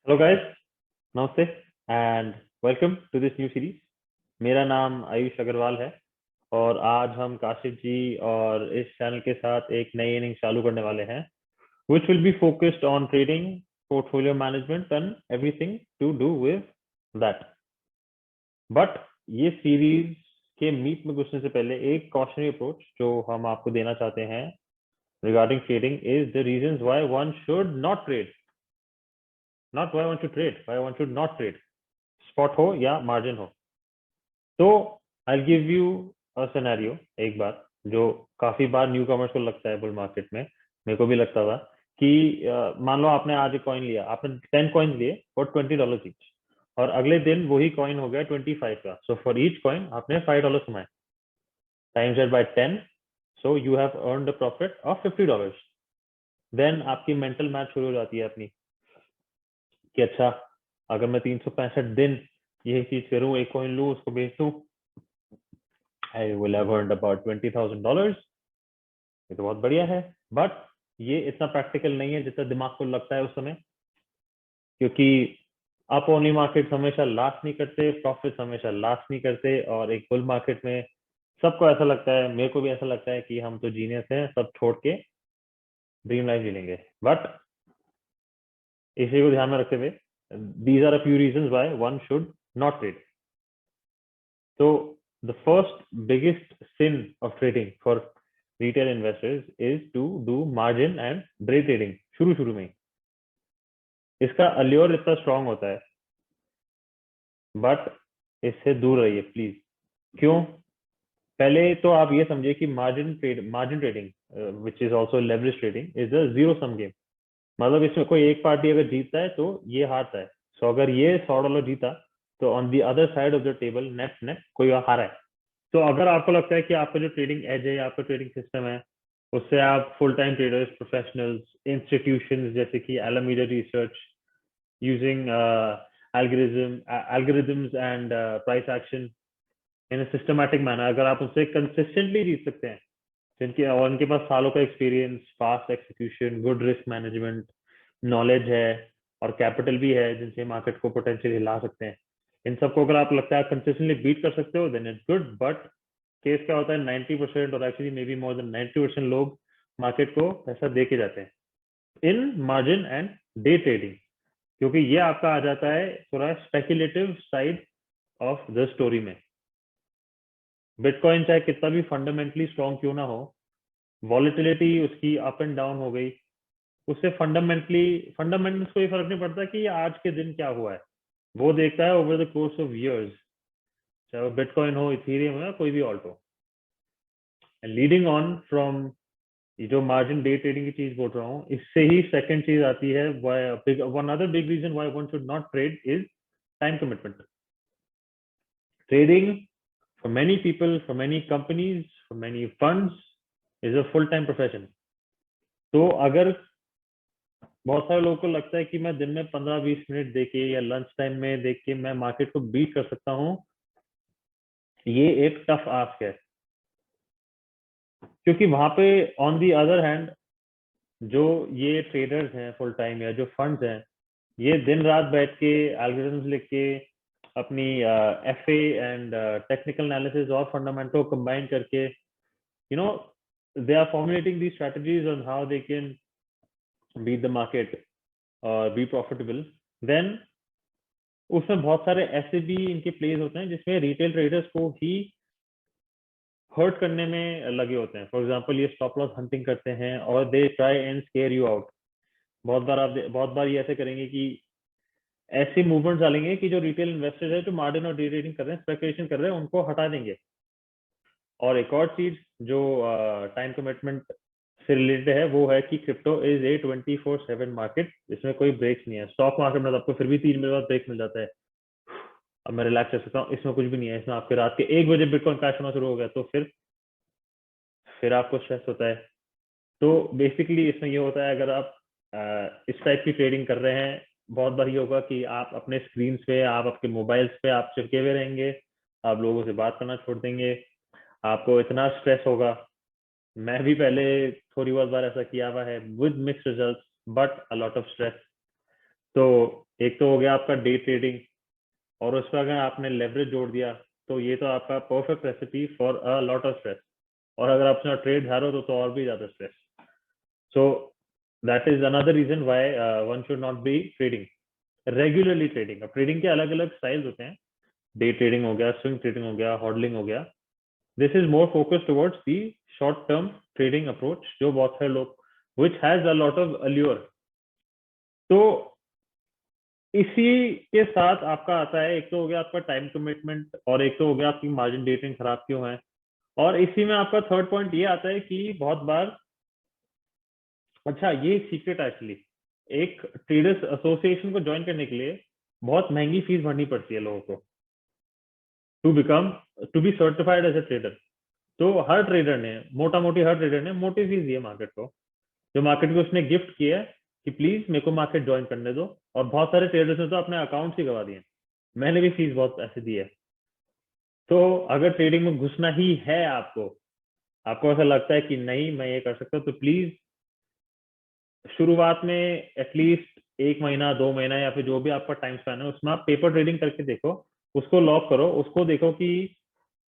Hello guys, नमस्ते and welcome to this new series. मेरा नाम आयुष अग्रवाल है और आज हम काशिफ जी और इस चैनल के साथ एक नई इनिंग चालू करने वाले हैं which will be focused on trading, portfolio management and everything to do with that. But ये सीरीज के मीट में घुसने से पहले एक कॉशनरी अप्रोच जो हम आपको देना चाहते हैं regarding trading is the reasons why one should not trade, not why one should trade, why one should not trade, spot हो या मार्जिन हो। तो I give you a scenario, एक बार जो काफी बार न्यू कमर्स को लगता है बुल मार्केट में, मेरे को भी लगता था कि मान लो आपने आज एक कॉइन लिया, आपने 10 कॉइन लिए फॉर $20 ईच और अगले दिन वही कॉइन हो गया 25 का। सो फॉर ईच कॉइन आपने $5 कमाए, times that by 10, so you have earned the profit of $50। Then आपकी मेंटल मैथ शुरू हो जाती है अपनी कि अच्छा, अगर मैं 365 दिन यही चीज करूं, एक कॉइन लूं उसको बेच दूं, I will have earned about $20,000। ये तो बहुत बढ़िया है, बट ये इतना प्रैक्टिकल नहीं है जितना दिमाग को लगता है उस समय, क्योंकि अप ओनली मार्केट हमेशा लास्ट नहीं करते, प्रॉफिट हमेशा लास्ट नहीं करते। और एक बुल मार्केट में सबको ऐसा लगता है, मेरे को भी ऐसा लगता है कि हम तो जीनियस हैं, सब छोड़ के ड्रीम लाइफ जी लेंगे। बट इसी को ध्यान में रखते हुए these are a few reasons why one should not trade. तो the first biggest sin of trading for retail investors is to do margin and day trading शुरू में। इसका अल्योर इतना स्ट्रांग होता है, बट इससे दूर रहिए प्लीज। क्यों? पहले तो आप ये समझिए कि margin trading which is also leverage trading is a zero sum game. मतलब इसमें कोई एक पार्टी अगर जीतता है तो ये हारता है। सो अगर ये $100 जीता तो on the other side of the table net net कोई हारा है। तो अगर आपको लगता है कि आपका जो ट्रेडिंग एज है, आपका ट्रेडिंग सिस्टम है, उससे आप full time traders, professionals, institutions जैसे कि Alameda research using algorithms and price action in a systematic manner, अगर आप उससे कंसिस्टेंटली जीत सकते हैं, जिनके और उनके पास सालों का experience, fast execution, good risk management, knowledge है और कैपिटल भी है जिनसे मार्केट को पोटेंशियली हिला सकते हैं, इन सबको अगर आप लगता है कंसिस्टेंटली बीट कर सकते हो, then it's good. But case क्या होता है, 90% और actually may be more than 90% लोग मार्केट को पैसा दे के जाते हैं in margin and day trading, क्योंकि ये आपका आ जाता है थोड़ा speculative side of the story में। बिटकॉइन चाहे कितना भी फंडामेंटली स्ट्रॉन्ग क्यों ना हो, वॉलेटिलिटी उसकी अप एंड डाउन हो गई, उससे फंडामेंटल्स को ये फर्क नहीं पड़ता कि ये आज के दिन क्या हुआ है, वो देखता है over the course of years, चाहे वो बिटकॉइन हो, इथेरियम हो या कोई भी ऑल्ट हो। लीडिंग ऑन फ्रॉम ये जो मार्जिन डे ट्रेडिंग की चीज बोल रहा हूँ, इससे ही सेकंड चीज आती है, one other big reason why one should not trade is time commitment. Trading for many people, for many companies, for many funds is a full time profession. तो अगर बहुत सारे लोगों को लगता है कि मैं दिन में 15-20 मिनट देके या लंच टाइम में देख के मैं मार्केट को बीट कर सकता हूँ, ये एक टफ आस्क है, क्योंकि वहां पे ऑन दी अदर हैंड जो ये ट्रेडर्स हैं फुल टाइम या जो फंड्स हैं, ये दिन रात बैठ के एल्गोरिथम्स लिख के अपनी एफए एंड टेक्निकल एनालिसिस और फंडामेंटल को कंबाइन करके, you know, they are formulating the strategies on how they can beat the market और बी प्रॉफिटेबल। देन उसमें बहुत सारे ऐसे भी इनके प्लेज होते हैं जिसमें रिटेल ट्रेडर्स को ही हर्ट करने में लगे होते हैं। फॉर एग्जांपल, ये स्टॉप लॉस हंटिंग करते हैं और they try and square you out. बहुत बार ये ऐसे करेंगे कि ऐसे मूवमेंट डालेंगे कि जो रिटेल इन्वेस्टर्स है, जो मार्जिन और डे ट्रेडिंग कर रहे हैं, स्पेकुलेशन कर रहे हैं, उनको हटा देंगे। और एक और चीज जो टाइम कमिटमेंट से रिलेटेड है, वो है कि क्रिप्टो इज ए 24/7 मार्केट, इसमें कोई ब्रेक्स नहीं है। स्टॉक मार्केट में तो आपको फिर भी 3 मिनट बाद ब्रेक मिल जाता है, अब मैं रिलैक्स कर सकता हूँ, इसमें कुछ भी नहीं है। इसमें आपके रात के 1 बजे बिटकॉइन क्रैश होना शुरू हो गया तो फिर आपको स्ट्रेस होता है। तो बेसिकली इसमें ये होता है, अगर आप इस टाइप की ट्रेडिंग कर रहे हैं, बहुत बार ये होगा कि आप अपने स्क्रीन पे, आप आपके मोबाइल्स पे आप चिपके हुए रहेंगे, आप लोगों से बात करना छोड़ देंगे, आपको इतना स्ट्रेस होगा। मैं भी पहले थोड़ी बहुत बार ऐसा किया हुआ है with mix results, but a lot of stress. तो एक तो हो गया आपका डे ट्रेडिंग, और उस पर अगर आपने लेवरेज जोड़ दिया तो ये तो आपका perfect recipe for a lot of stress. और अगर आप अपना ट्रेड हारो तो और भी ज्यादा stress. So that is another reason why one should not be trading regularly. Trading, अब ट्रेडिंग के अलग अलग स्टाइल्स होते हैं। डे ट्रेडिंग हो गया, स्विंग ट्रेडिंग हो गया, हॉडलिंग हो गया। This is more focused towards the short term trading approach, जो बहुत सारे लोग which has a lot of allure. तो इसी के साथ आपका आता है, एक तो हो गया आपका टाइम कमिटमेंट, और एक तो हो गया आपकी मार्जिन डेटिंग खराब क्यों है। और इसी में आपका थर्ड पॉइंट ये आता है कि बहुत बार, अच्छा ये सीक्रेट एक्चुअली, एक ट्रेडर्स एसोसिएशन को ज्वाइन करने के लिए बहुत महंगी फीस भरनी पड़ती है लोगों को, to become, to be certified as a trader. तो हर ट्रेडर ने, मोटा मोटी हर ट्रेडर ने मोटी फीस दी है मार्केट को, जो मार्केट को उसने गिफ्ट किया है कि प्लीज मेरे को मार्केट ज्वाइन करने दो। और बहुत सारे ट्रेडर्स ने तो अपने अकाउंट्स ही गवा दिए। मैंने भी फीस बहुत ऐसे दी है। तो अगर ट्रेडिंग में घुसना ही है आपको, आपको ऐसा लगता है कि नहीं मैं ये कर सकता हूँ, तो प्लीज शुरुआत में एटलीस्ट 1 महीना 2 महीना या फिर जो भी आपका टाइम स्पैन है उसमें आप पेपर ट्रेडिंग करके देखो। उसको लॉक करो, उसको देखो कि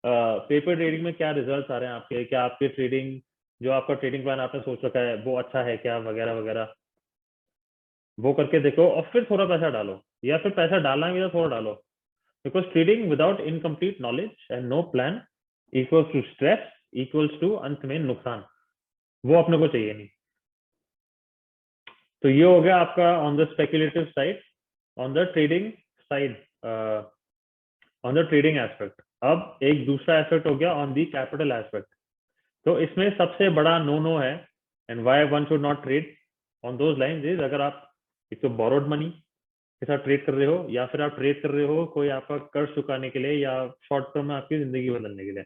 पेपर ट्रेडिंग में क्या रिजल्ट्स आ रहे हैं आपके, क्या आपके ट्रेडिंग, जो आपका ट्रेडिंग प्लान आपने सोच रखा है वो अच्छा है क्या, वगैरह वगैरह। वो करके देखो और फिर थोड़ा पैसा डालो, या फिर पैसा डालना भी तो थोड़ा डालो। Because trading without incomplete knowledge and no plan equals to stress, equals to अंत में नुकसान। वो अपने को चाहिए नहीं। तो ये हो गया आपका on the speculative side, on the trading side, on the trading aspect. अब एक दूसरा एस्पेक्ट हो गया ऑन दी कैपिटल एस्पेक्ट। तो इसमें सबसे बड़ा नो नो है, and why one should not trade on those lines is, अगर आप एक तो बोरोड मनी के साथ ट्रेड कर रहे हो, या फिर आप ट्रेड कर रहे हो कोई आपका कर्ज चुकाने के लिए या शॉर्ट टर्म में आपकी जिंदगी बदलने के लिए।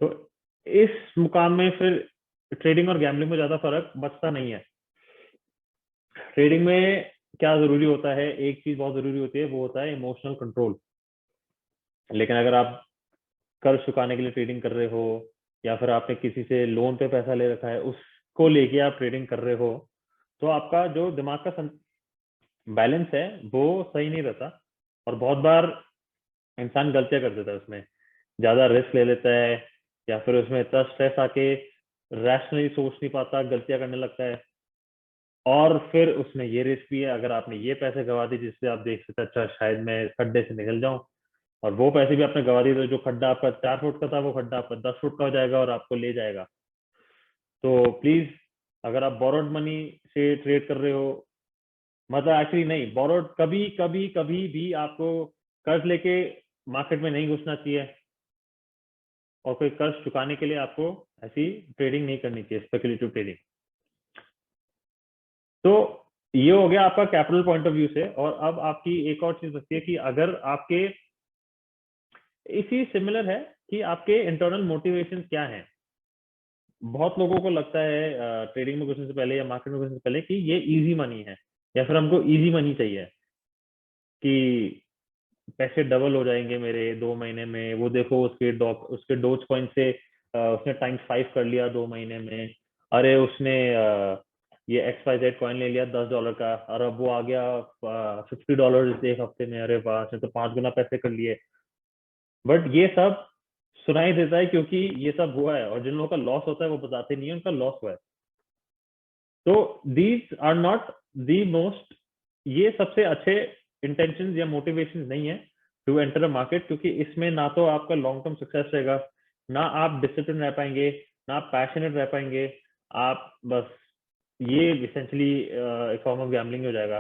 तो इस मुकाम में फिर ट्रेडिंग और गैम्बलिंग में ज्यादा फर्क बचता नहीं है। ट्रेडिंग में क्या जरूरी होता है, एक चीज बहुत जरूरी होती है, वो होता है इमोशनल कंट्रोल। लेकिन अगर आप कर्ज चुकाने के लिए ट्रेडिंग कर रहे हो, या फिर आपने किसी से लोन पे पैसा ले रखा है उसको लेके आप ट्रेडिंग कर रहे हो, तो आपका जो दिमाग का बैलेंस है वो सही नहीं रहता। और बहुत बार इंसान गलतियां कर देता है उसमें, ज्यादा रिस्क ले लेता है, या फिर उसमें इतना स्ट्रेस आके रैशनली सोच नहीं पाता, गलतियां करने लगता है। और फिर उसमें ये रिस्क भी है, अगर आपने ये पैसे गवा दिए जिससे आप देख सकते हैं अच्छा शायद मैं इस खड्डे से निकल जाऊं, और वो पैसे भी आपने गवा दिए तो जो खड्डा आपका 4 फुट का था वो खड्डा आपका 10 फुट का हो जाएगा और आपको ले जाएगा। तो प्लीज, अगर आप बोरोड मनी से ट्रेड कर रहे हो, मतलब एक्चुअली नहीं, बोरोड कभी कभी कभी भी आपको कर्ज लेके मार्केट में नहीं घुसना चाहिए, और कोई कर्ज चुकाने के लिए आपको ऐसी ट्रेडिंग नहीं करनी चाहिए, स्पेकुलेटिव ट्रेडिंग। तो ये हो गया आपका कैपिटल पॉइंट ऑफ व्यू से। और अब आपकी एक और चीज बचती है कि अगर आपके, इसी सिमिलर है कि आपके इंटरनल मोटिवेशन क्या है। बहुत लोगों को लगता है ट्रेडिंग में घुसने से पहले या मार्केट में घुसने से पहले कि ये इजी मनी है, या फिर हमको इजी मनी चाहिए कि पैसे डबल हो जाएंगे मेरे 2 महीने में। वो देखो उसके डोज कॉइन से उसने टाइम्स 5 कर लिया 2 महीने में। अरे उसने ये XYZ कॉइन ले लिया $10 का, और अब वो आ गया $50 एक हफ्ते में। अरे वाह, उसने तो 5 गुना पैसे कर लिए। बट ये सब सुनाई देता है क्योंकि ये सब हुआ है, और जिन लोगों का लॉस होता है वो बताते नहीं है उनका लॉस हुआ है। तो these are not the most, ये सबसे अच्छे इंटेंशन या मोटिवेशन नहीं है टू एंटर अ मार्केट, क्योंकि इसमें ना तो आपका लॉन्ग टर्म सक्सेस रहेगा, ना आप डिसिप्लिन रह पाएंगे, ना आप पैशनेट रह पाएंगे। आप बस, ये इसेंशली एक फॉर्म ऑफ गैम्बलिंग हो जाएगा।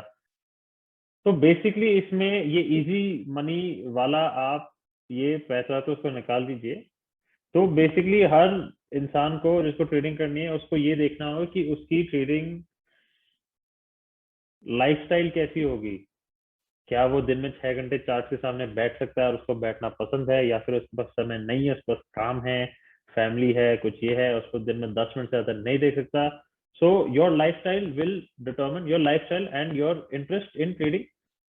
तो बेसिकली इसमें ये इजी मनी वाला, आप ये पैसा तो उसको निकाल दीजिए। तो बेसिकली हर इंसान को जिसको ट्रेडिंग करनी है उसको ये देखना होगा कि उसकी ट्रेडिंग लाइफस्टाइल कैसी होगी। क्या वो दिन में 6 घंटे चार्ट के सामने बैठ सकता है और उसको बैठना पसंद है, या फिर उसके पास समय नहीं है, उसके पास काम है, फैमिली है, कुछ ये है, उसको दिन में 10 मिनट से ज्यादा नहीं देख सकता। So your life style will determine, your life style and your interest in trading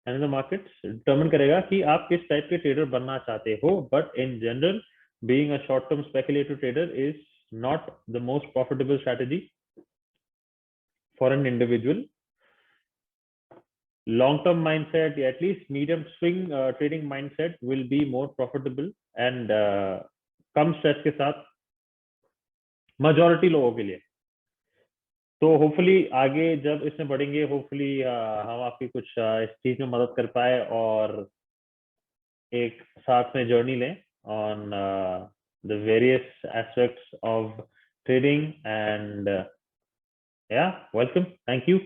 and the market determine करेगा कि आप किस टाइप के ट्रेडर बनना चाहते हो। But in general, being a short-term speculative trader is not the most profitable strategy for an individual. long term mindset, at least medium swing trading mindset will be more profitable and come stress के साथ majority लोगों के लिए. तो hopefully आगे जब इसमें बढ़ेंगे, होपफुली हम आपकी कुछ इस चीज में मदद कर पाए और एक साथ में जर्नी लें on the various aspects of trading and yeah, welcome, thank you.